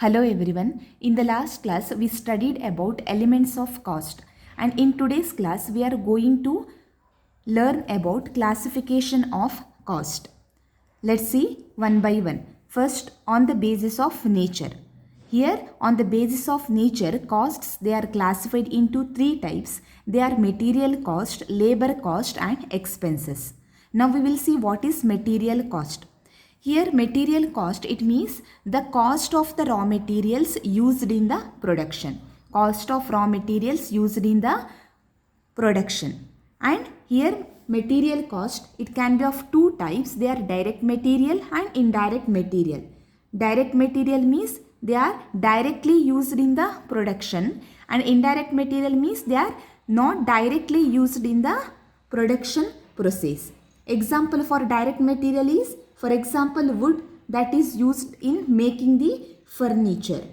Hello everyone. In the last class we studied about elements of cost, and in today's class we are going to learn about classification of cost. Let's see one by one. First, on the basis of nature. Here on the basis of nature, costs they are classified into three types. They are material cost, labor cost and expenses. Now we will see what is material cost. Here material cost, it means the cost of the raw materials used in the production. Cost of raw materials used in the production. And here material cost, it can be of two types. They are direct material and indirect material. Direct material means they are directly used in the production, and indirect material means they are not directly used in the production process. Example for direct material is, for example, wood that is used in making the furniture.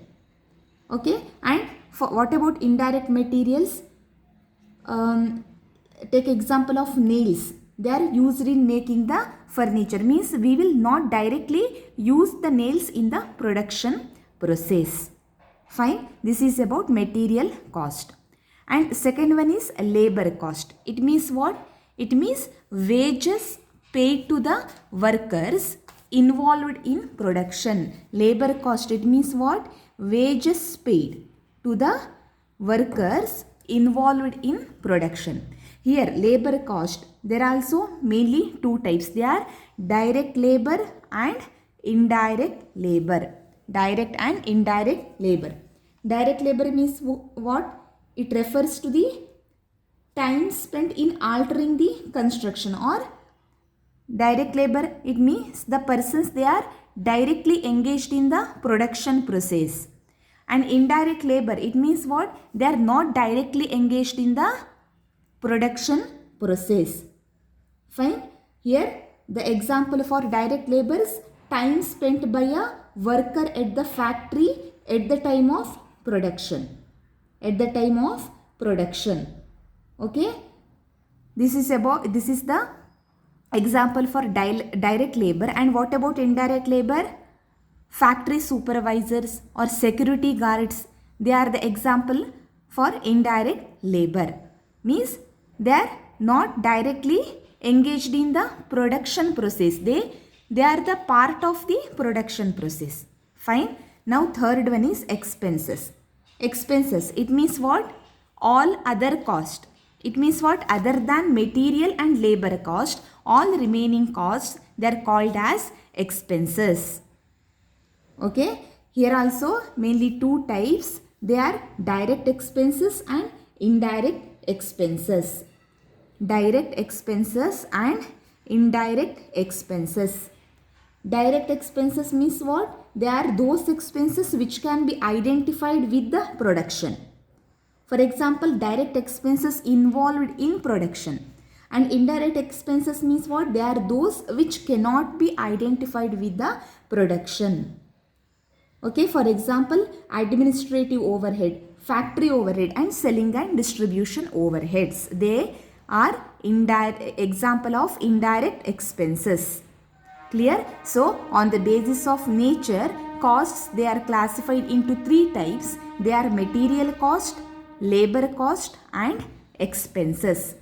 Okay, and for what about indirect materials? Take example of nails. They are used in making the furniture, means we will not directly use the nails in the production process. Fine, this is about material cost. And second one is labor cost. It means what? It means wages paid to the workers involved in production. Labor cost, it means what? Wages paid to the workers involved in production. Here labor cost, there are also mainly two types. They are direct labor and indirect labor. Direct and indirect labor. Direct labor means what? It refers to the time spent in altering the construction. Or direct labor, it means the persons they are directly engaged in the production process. And indirect labor, it means what? They are not directly engaged in the production process. Fine. Here the example for direct labor is time spent by a worker at the factory at the time of production. At the time of production. Okay. This is the example for direct labor. And what about indirect labor? Factory supervisors or security guards, they are the example for indirect labor. Means they are not directly engaged in the production process. They are the part of the production process. Fine. Now third one is expenses. Expenses, it means what? All other cost. It means what? Other than material and labor cost, all remaining costs, they are called as expenses. Okay. Here also mainly two types. They are direct expenses and indirect expenses. Direct expenses and indirect expenses. Direct expenses means what? They are those expenses which can be identified with the production. For example, direct expenses involved in production. And indirect expenses means what? They are those which cannot be identified with the production. Okay, for example, administrative overhead, factory overhead and selling and distribution overheads. They are example of indirect expenses. Clear? So, on the basis of nature, costs they are classified into three types. They are material cost, labor cost and expenses.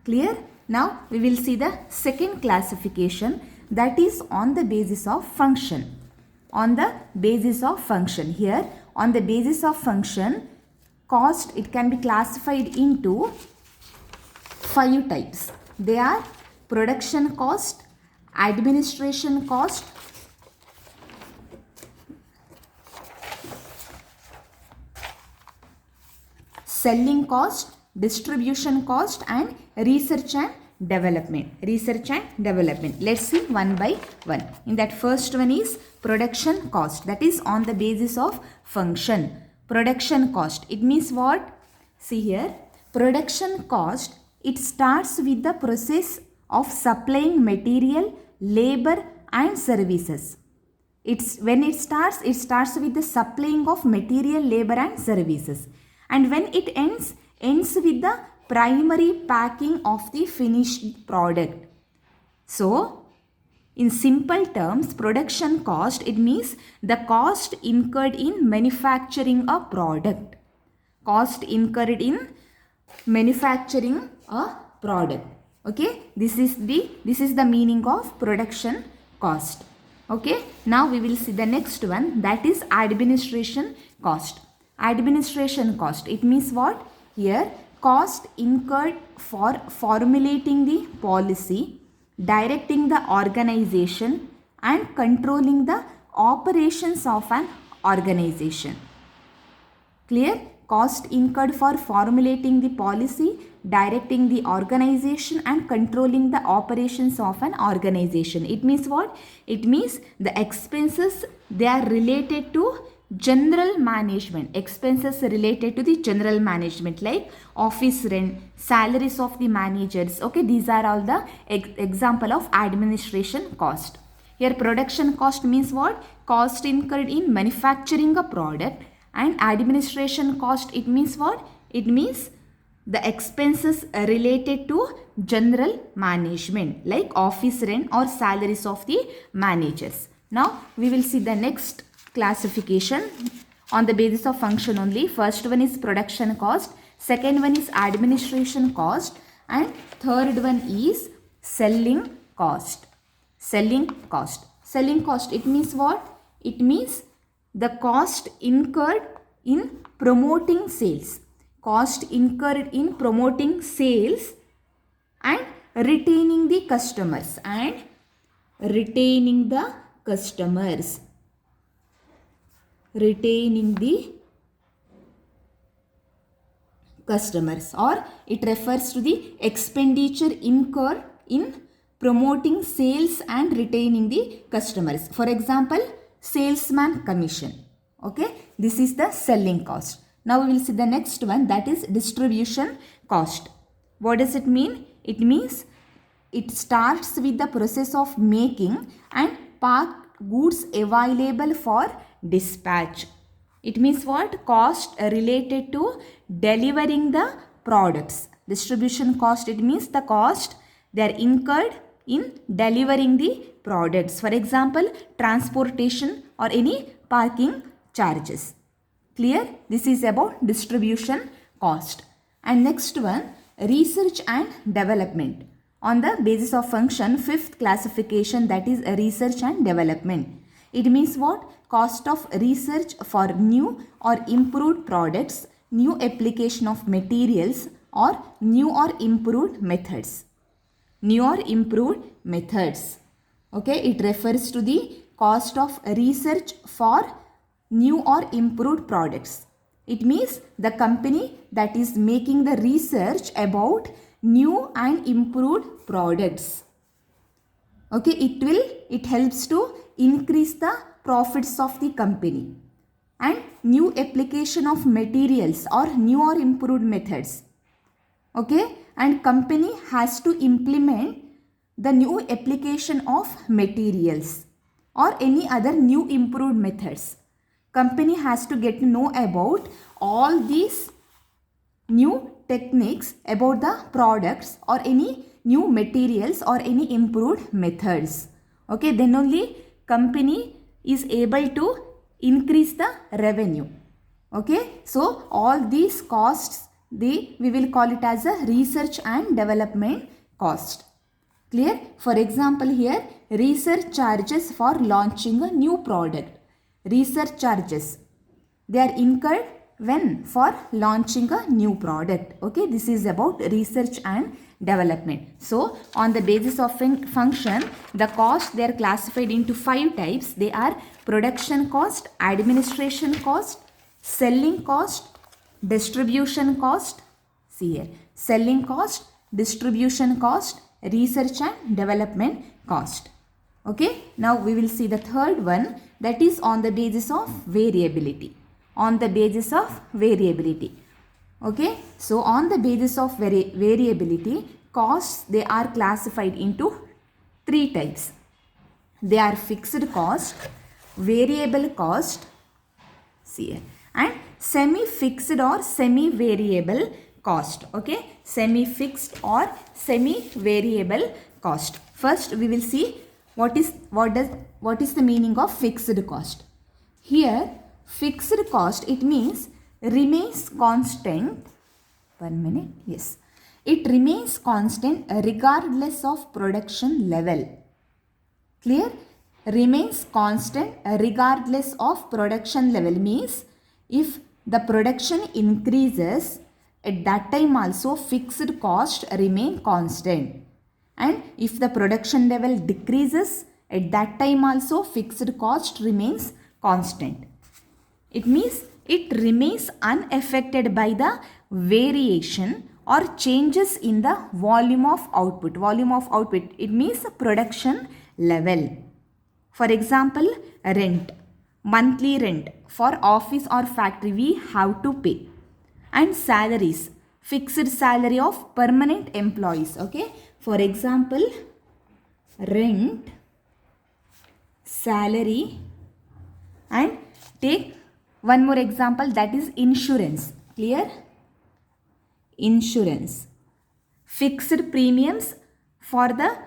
Clear? Now, we will see the second classification, that is on the basis of function. On the basis of function. Here, on the basis of function, cost it can be classified into five types. They are production cost, administration cost, selling cost, distribution cost and research and development. Research and development. Let's see one by one. In that first one is production cost. That is on the basis of function. Production cost. It means what? See here. Production cost, it starts with the process of supplying material, labor and services. When it starts with the supplying of material, labor and services. And when it ends with the primary packing of the finished product. So, In simple terms, production cost, it means the cost incurred in manufacturing a product. Cost incurred in manufacturing a product. Okay, this is the meaning of production cost. Okay, now we will see the next one, that is administration cost. Administration cost, it means what? Here, cost incurred for formulating the policy, directing the organization and controlling the operations of an organization. Clear? Cost incurred for formulating the policy, directing the organization and controlling the operations of an organization. It means what? It means the expenses, they are related to general management. Expenses related to the general management like office rent, salaries of the managers. Okay, these are all the example of administration cost. Here production cost means what? Cost incurred in manufacturing a product. And administration cost, it means what? It means the expenses related to general management like office rent or salaries of the managers. Now we will see the next classification on the basis of function only. First one is production cost, second one is administration cost, and third one is selling cost. Selling cost. Selling cost, it means what? It means the cost incurred in promoting sales. Cost incurred in promoting sales and retaining the customers. And retaining the customers. Retaining the customers, or it refers to the expenditure incurred in promoting sales and retaining the customers. For example, salesman commission. Okay, this is the selling cost. Now we will see the next one, that is distribution cost. What does it mean? It means it starts with the process of making and packed goods available for dispatch. It means what? Cost related to delivering the products. Distribution cost, it means the cost they are incurred in delivering the products. For example, transportation or any parking charges. Clear? This is about distribution cost. And next one, research and development. On the basis of function, fifth classification, that is research and development. It means what? Cost of research for new or improved products, new application of materials, or new or improved methods. New or improved methods. Okay, it refers to the cost of research for new or improved products. It means the company that is making the research about new and improved products. Okay, it helps to increase the profits of the company. And new application of materials or new or improved methods. Okay, and company has to implement the new application of materials or any other new improved methods. Company has to get to know about all these new techniques about the products or any new materials or any improved methods. Okay, then only company is able to increase the revenue. Okay, so all these costs, we will call it as a research and development cost. Clear? For example, here research charges for launching a new product. Research charges, they are incurred when? For launching a new product. Okay, this is about research and development. So on the basis of function, the cost, they are classified into 5 types. They are production cost, administration cost, selling cost, distribution cost. See here, selling cost, distribution cost, research and development cost. Okay, now we will see the third one, that is on the basis of variability. On the basis of variability. Okay, so on the basis of variability, costs, they are classified into 3 types. They are fixed cost, variable cost, see here, and semi-fixed or semi-variable cost. Okay, semi-fixed or semi-variable cost. First we will see What is the meaning of fixed cost? Here fixed cost, it means remains constant. 1 minute. Yes, it remains constant regardless of production level. Clear? Remains constant regardless of production level means if the production increases, at that time also fixed cost remain constant, and if the production level decreases, at that time also fixed cost remains constant. It means it remains unaffected by the variation or changes in the volume of output. Volume of output, it means production level. For example, rent, monthly rent for office or factory we have to pay, and salaries, fixed salary of permanent employees. Okay, for example, rent, salary, and take one more example, that is insurance. Clear? Insurance, fixed premiums for the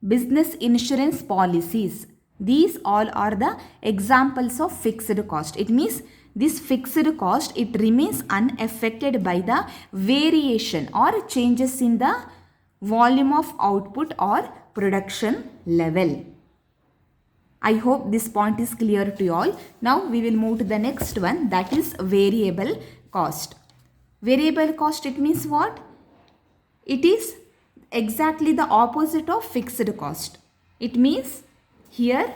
business insurance policies. These all are the examples of fixed cost. It means this fixed cost, it remains unaffected by the variation or changes in the volume of output or production level. I hope this point is clear to you all. Now we will move to the next one, that is variable cost. Variable cost, it means what? It is exactly the opposite of fixed cost. It means here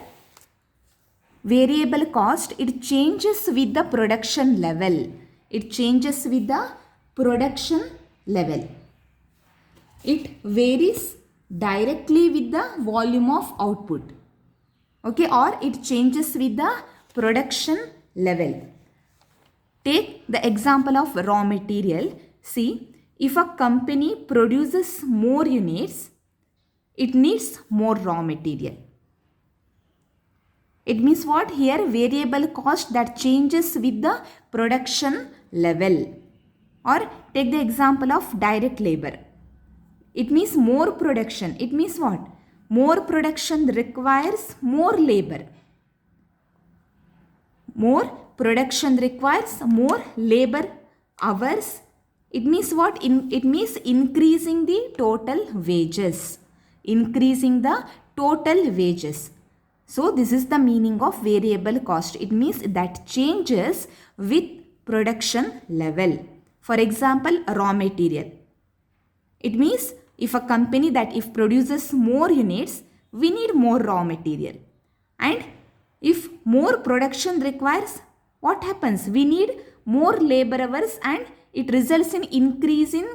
variable cost, it changes with the production level. It changes with the production level. It varies directly with the volume of output. Okay, or it changes with the production level. Take the example of raw material. See, if a company produces more units, it needs more raw material. It means what? Here variable cost that changes with the production level. Or take the example of direct labor. It means more production. It means what? More production requires more labor. More production requires more labor hours. It means what? It means increasing the total wages. Increasing the total wages. So this is the meaning of variable cost. It means that changes with production level. For example, raw material. It means if a company that if produces more units, we need more raw material. And if more production requires, what happens? We need more labor hours and it results in increasing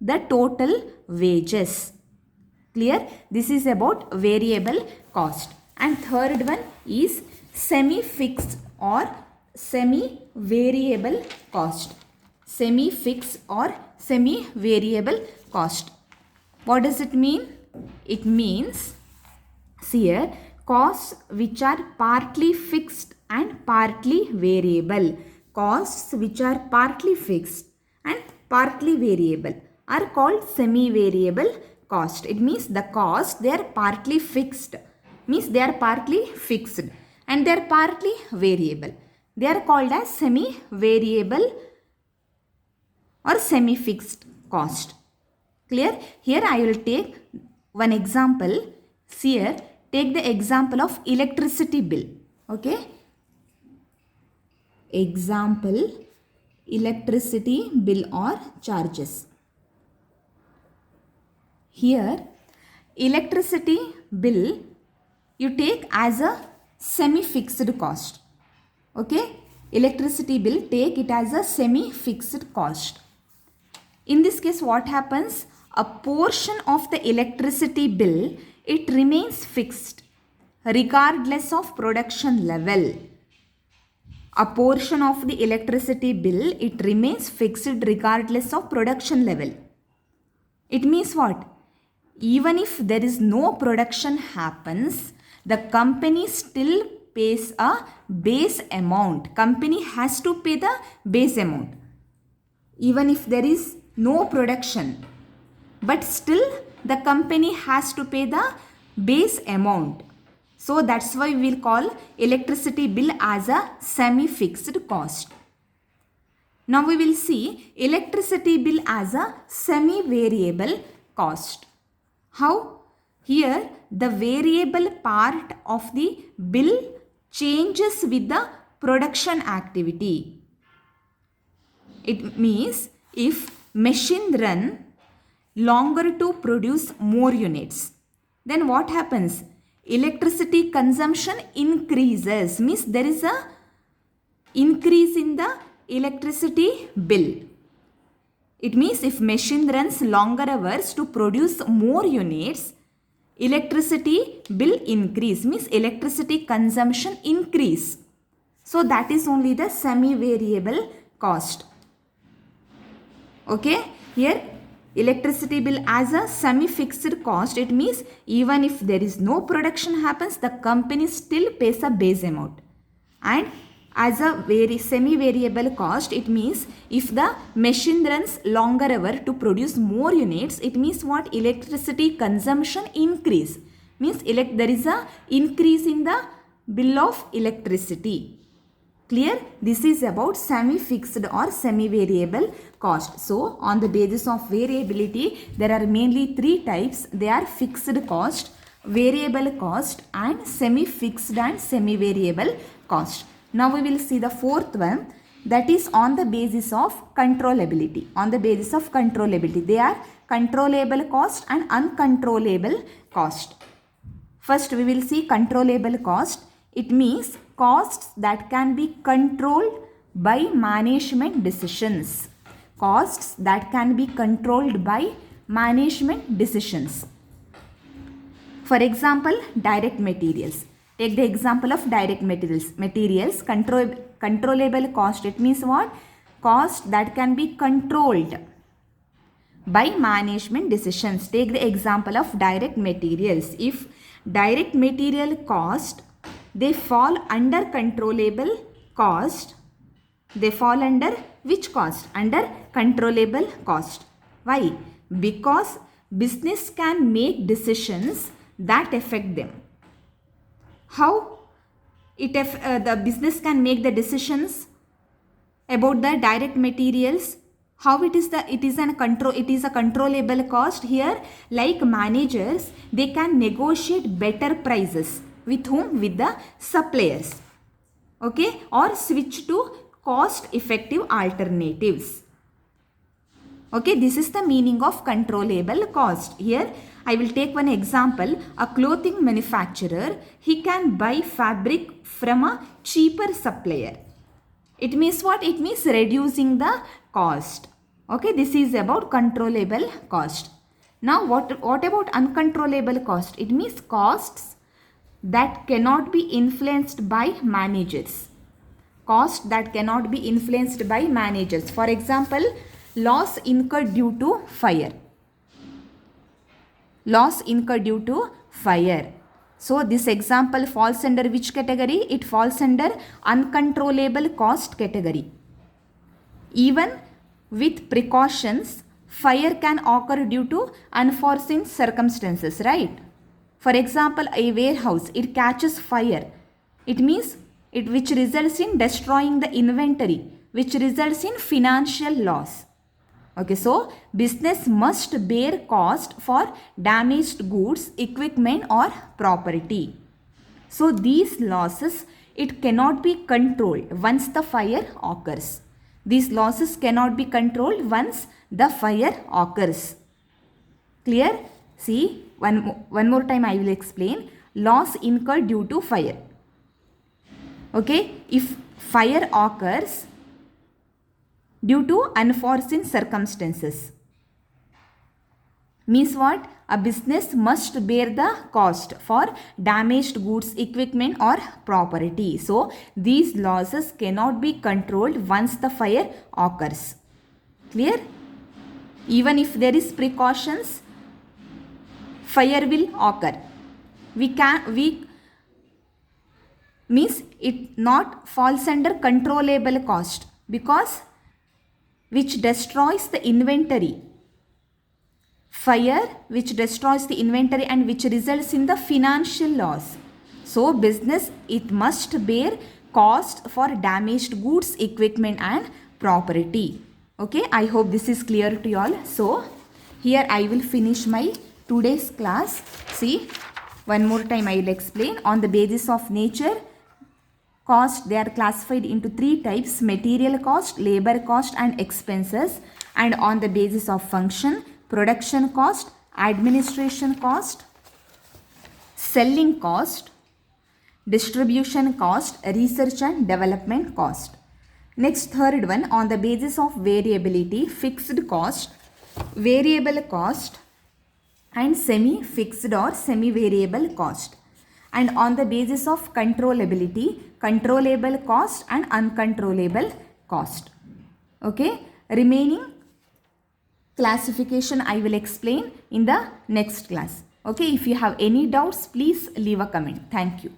the total wages. Clear? This is about variable cost. And third one is semi-fixed or semi-variable cost. Semi-fixed or semi-variable cost. What does it mean? It means, see here, costs which are partly fixed and partly variable. Costs which are partly fixed and partly variable are called semi-variable cost. It means the cost, they are partly fixed. Means they are partly fixed and they are partly variable. They are called as semi-variable or semi-fixed cost. Clear? Here I will take one example. See here, take the example of electricity bill. Okay. Example, electricity bill or charges. Here, electricity bill you take as a semi-fixed cost. Okay. Electricity bill, take it as a semi-fixed cost. In this case, what happens? A portion of the electricity bill, it remains fixed regardless of production level. A portion of the electricity bill, it remains fixed regardless of production level. It means what? Even if there is no production happens, the company still pays a base amount. Company has to pay the base amount. Even if there is no production, but still the company has to pay the base amount. So that's why we will call electricity bill as a semi-fixed cost. Now we will see electricity bill as a semi-variable cost. How? Here the variable part of the bill changes with the production activity. It means if machine run longer to produce more units, then what happens? Electricity consumption increases, means there is a increase in the electricity bill. It means if machine runs longer hours to produce more units, electricity bill increase, means electricity consumption increase. So that is only the semi-variable cost. Okay, here electricity bill as a semi-fixed cost, it means even if there is no production happens, the company still pays a base amount. And as a semi-variable cost, it means if the machine runs longer hour to produce more units, it means what? Electricity consumption increase, means there is a increase in the bill of electricity. Clear? This is about semi-fixed or semi-variable cost. So on the basis of variability, there are mainly three types. They are fixed cost, variable cost, and semi-fixed and semi-variable cost. Now we will see the fourth one, that is on the basis of controllability. On the basis of controllability, they are controllable cost and uncontrollable cost. First we will see controllable cost. It means costs that can be controlled by management decisions. Costs that can be controlled by management decisions. For example, direct materials. Take the example of direct materials. Controllable cost, it means what? Cost that can be controlled by management decisions. Take the example of direct materials. If direct material cost, they fall under controllable cost. They fall under which cost? Under controllable cost. Why? Because business can make decisions that affect them. How the business can make the decisions about the direct materials? How it is a controllable cost. Here, like managers, they can negotiate better prices. With whom? With the suppliers. Okay, or switch to cost effective alternatives. Okay, this is the meaning of controllable cost. Here I will take one example. A clothing manufacturer, he can buy fabric from a cheaper supplier. It means what? It means reducing the cost. Okay, this is about controllable cost. Now what about uncontrollable cost? It means costs that cannot be influenced by managers. Cost that cannot be influenced by managers. For example, loss incurred due to fire. Loss incurred due to fire. So this example falls under which category? It falls under uncontrollable cost category. Even with precautions, fire can occur due to unforeseen circumstances, right? For example, a warehouse, it catches fire. It means which results in destroying the inventory, which results in financial loss. Okay, so business must bear cost for damaged goods, equipment or property. So these losses, it cannot be controlled once the fire occurs. These losses cannot be controlled once the fire occurs. Clear? See, one more time I will explain. Loss incurred due to fire. Okay, if fire occurs due to unforeseen circumstances, means what? A business must bear the cost for damaged goods, equipment or property. So these losses cannot be controlled once the fire occurs. Clear? Even if there is precautions, fire will occur. Means it not falls under controllable cost, because which destroys the inventory. Fire which destroys the inventory and which results in the financial loss. So business, it must bear cost for damaged goods, equipment and property. Okay, I hope this is clear to you all. So here I will finish my today's class. See, one more time I will explain. On the basis of nature, cost, they are classified into three types: material cost, labor cost and expenses. And on the basis of function, production cost, administration cost, selling cost, distribution cost, research and development cost. Next, third one, on the basis of variability, fixed cost, variable cost and semi-fixed or semi-variable cost. And on the basis of controllability, controllable cost and uncontrollable cost. Okay, remaining classification I will explain in the next class. Okay, if you have any doubts, please leave a comment. Thank you.